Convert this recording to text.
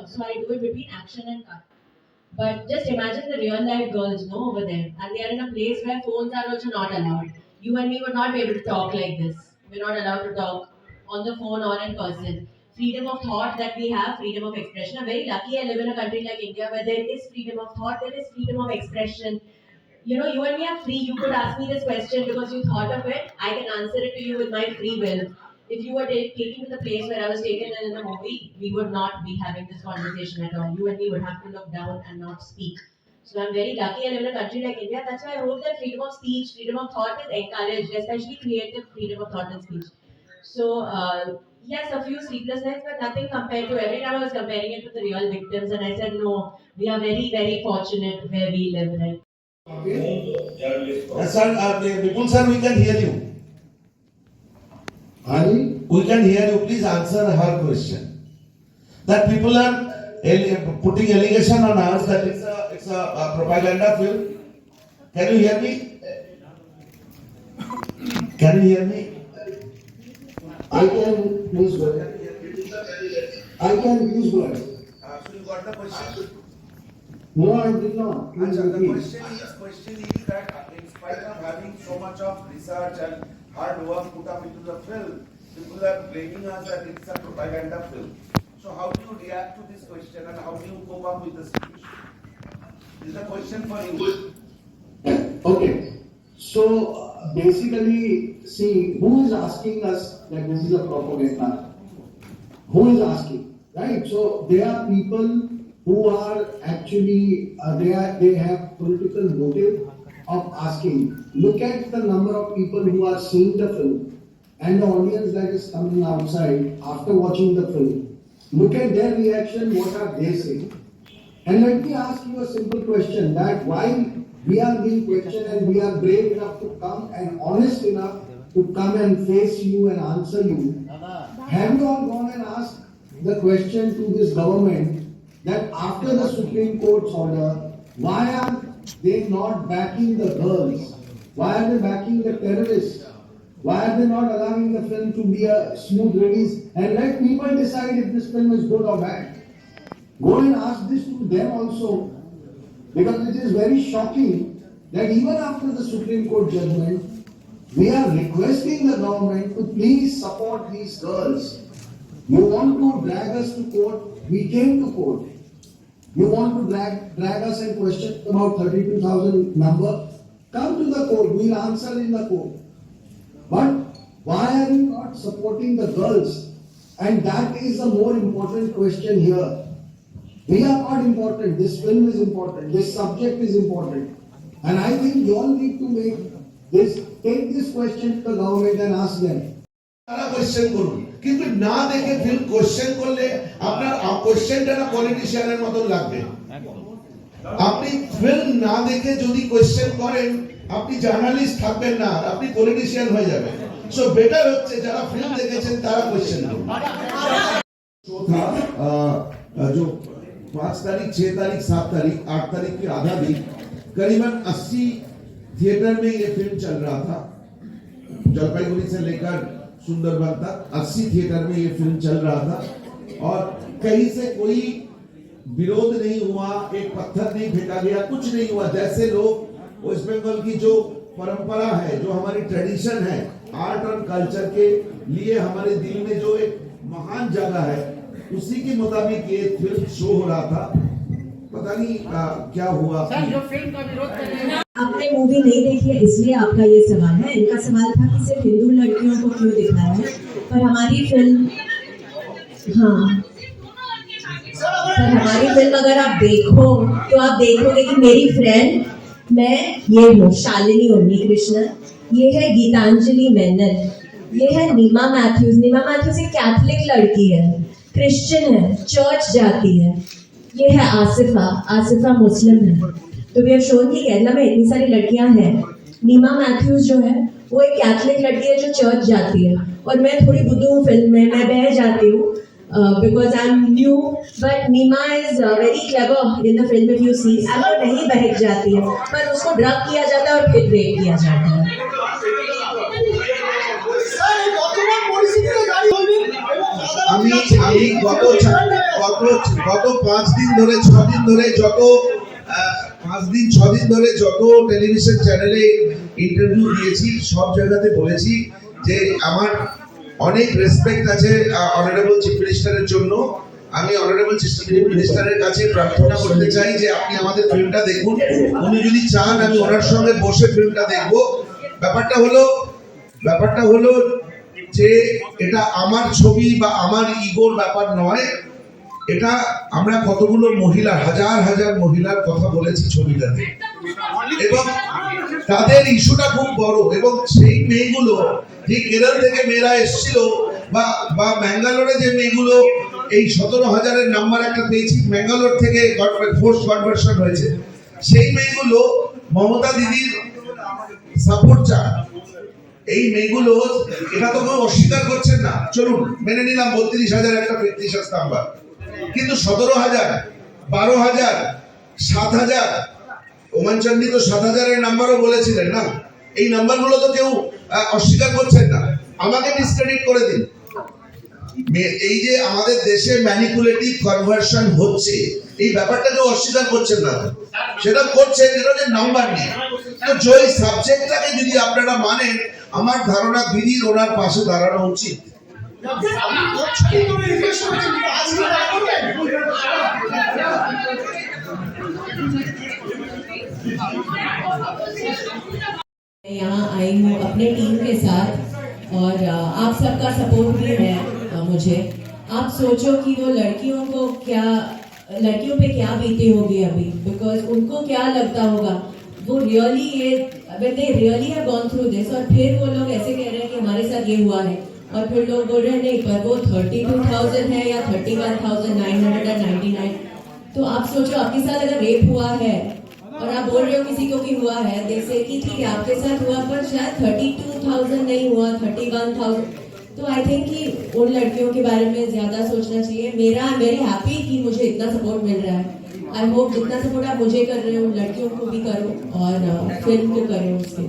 so I do it between action and cut. But just imagine the real life girls, no, over there, and they are in a place where phones are also not allowed. You and me would not be able to talk like this. We're not allowed to talk on the phone or in person. Freedom of thought that we have, freedom of expression. I'm very lucky I live in a country like India where there is freedom of thought, there is freedom of expression. You know, you and me are free. You could ask me this question because you thought of it. I can answer it to you with my free will. If you were taken to the place where I was taken in the movie, we would not be having this conversation at all. You and me would have to look down and not speak. So I'm very lucky I live in a country like India. That's why I hope that freedom of speech, freedom of thought is encouraged, especially creative freedom of thought and speech. So yes, a few sleepless nights, but nothing compared to every time I was comparing it to the real victims, and I said no, we are very very fortunate where we live right. Sir, Vipul sir, we can hear you. Ali, We can hear you. Please answer her question. That people are putting allegation on us that it's a propaganda film. Can you hear me? Can you hear me? I can use word. I can use word. So you got the question? No, I did not. Please The repeat. question is that in spite of having so much of research and hard work put up into the film, people are blaming us that it's a propaganda film. So how do you react to this question and how do you cope up with the situation? This is a question for you. Okay. So basically, see, who is asking us that this is a propaganda? Who is asking, right? So there are people who are actually they have political motive of asking. Look at the number of people who are seeing the film and the audience that is coming outside after watching the film. Look at their reaction. What are they saying? And let me ask you a simple question: that why we are being questioned and we are brave enough to come and honest enough to come and face you and answer you. Have you all gone and asked the question to this government that after the Supreme Court's order, why are they not backing the girls? Why are they backing the terrorists? Why are they not allowing the film to be a smooth release and let people decide if this film is good or bad? Go and ask this to them also, because it is very shocking that even after the Supreme Court judgment, we are requesting the government to please support these girls. You want to drag us to court? We came to court. You want to drag us and question about 32,000 number? Come to the court. We'll answer in the court. But why are you not supporting the girls? And that is the more important question here. We are not important. This film is important. This subject is important. And I think you all need to take this question to the government and ask them. তারা question করুন, কিন্তু না দেখে film question করলে আপনার কোশ্চেনটা না পলিটিশিয়ানের মতো লাগবে। আপনি ফিল্ম না দেখে যদি কোশ্চেন করেন, আপনি জার্নালিস্ট থাকবেন না, আপনি পলিটিশিয়ান হয়ে যাবেন। সো বেটার হচ্ছে যারা ফিল্ম দেখেছেন তারা কোশ্চেন করুন। जो 5 तारीख, 6 तारीख, 7 तारीख, 8 तारीख की आधा दिन करीबन 80 थिएटर में ये फिल्म चल रहा था। जलपाईगुड़ी से लेकर सुंदरबन तक 80 थिएटर में ये फिल्म चल रहा था और कहीं से कोई विरोध नहीं हुआ, एक पत्थर नहीं फेंका गया, कुछ नहीं हुआ। जैसे लोग वेस्ट बंगाल की जो परंपरा है, जो हमारी ट्रेडिशन है, आर्ट और कल्चर के लिए हमारे दिल में जो एक महान जगह है, उसी के मुताबिक ये फिल्म शो हो रहा था। पता नहीं क्या हुआ। सर, जो फिल्म का विरोध कर रहे हैं, आपने मूवी नहीं देखी है इसलिए आपका ये सवाल है। इनका सवाल था कि सिर्फ हिंदू लड़कियों को क्यों दिखाया है, पर हमारी फिल्म अगर आप देखो तो आप देखोगे कि मेरी फ्रेंड, मैं ये हूँ शालिनी उन्नी कृष्णन, ये है गीतांजलि मेनन, ये है नीमा मैथ्यूज। नीमा मैथ्यूज एक कैथलिक लड़की है, क्रिश्चियन है, चर्च जाती है। ये है आसिफा मुस्लिम है। तो वी हैव शोन कि केरला में इतनी सारी लड़कियां हैं। नीमा मैथ्यूज जो है वो एक कैथलिक लड़की है जो चर्च जाती है, और मैं थोड़ी बुद्धू हूँ फिल्म में, मैं बह जाती हूँ because I am new, but Neema is very clever in the film if you see. वो नहीं बहक जाती है, पर उसको ड्रग किया जाता है और फिर रेप किया जाता है। স্যার, এই বর্তমান পরিস্থিতিতে গাড়ি আমি এই গত 5 দিন ধরে 6 দিন ধরে যত 6 দিন ধরে যত টেলিভিশন চ্যানেলে ইন্টারভিউ দিয়েছি সব জায়গাতে বলেছি যে আমার অনেক রেসপেক্ট আছে অনারেবল চিফ মিনিস্টারের জন্য। আমি অনারেবল চিফ মিনিস্টারের কাছে প্রার্থনা করতে চাই যে আপনি আমাদের ফিল্মটা দেখুন, উনি যদি চান আমি ওনার সঙ্গে বসে ফিল্মটা দেখব। ব্যাপারটা হলো যে এটা আমার ছবি বা আমার ইগোর ব্যাপার নয়, এটা আমরা কতগুলো মহিলা হাজার হাজার মহিলার কথা বলেছি ছবিটাতে এবং তাদের ইস্যুটা খুব বড় এবং সেই মেয়েগুলো যে কেরল থেকে মেয়েরা এসেছিল বা ম্যাঙ্গালোরে যে মেয়েগুলো এই 17,000-এর নাম্বার একটা পেয়েছি, ম্যাঙ্গালোর থেকে ফোর্স কনভার্সন হয়েছে, সেই মেয়েগুলো মমতা দিদির সাপোর্ট চায়। এই মেয়েগুলো এটা তো কেউ অস্বীকার করছেন না, চলুন মেনে নিলাম 32,000 একটা 35 নাম্বার, কিন্তু 17,000, 12,000, 7,000, ওমান চান্দি তো 7,000-এর নাম্বারও বলেছিলেন না, এই নাম্বারগুলো তো কেউ অস্বীকার করছেন না। আমাকে ডিসক্রেডিট করে দিন। এই যে আমাদের দেশে ম্যানিপুলেটিভ কনভার্সন হচ্ছে এই ব্যাপারটা কেউ অস্বীকার করছেন না, সেটা করছেন, যেটা হচ্ছে নাম্বার নেই। তো ওই সাবজেক্টটাকে যদি আপনারা মানেন, আমার ধারণা দিদির ওনার পাশে দাঁড়ানো উচিত। मैं यहाँ आई हूँ अपने टीम के साथ और आप सबका सपोर्ट भी है मुझे। आप सोचो कि वो लड़कियों पे क्या बीती होगी अभी, बिकॉज उनको क्या लगता होगा, वो really they really have gone through this, और फिर वो लोग ऐसे कह रहे हैं कि हमारे साथ ये हुआ है, और फिर लोग बोल रहे हैं नहीं पर वो 32,000 है या 31,999। तो आप सोचो आपके साथ अगर रेप हुआ है और आप बोल रहे हो किसी को भी हुआ है, जैसे कि ठीक है आपके साथ हुआ पर शायद 32,000 नहीं हुआ, 31,000। तो आई थिंक कि उन लड़कियों के बारे में ज्यादा सोचना चाहिए। मेरा आई एम वेरी हैप्पी कि मुझे इतना सपोर्ट मिल रहा है। आई होप जितना सपोर्ट आप मुझे कर रहे हो उन लड़कियों को भी करो और फिल्म को करो उसके।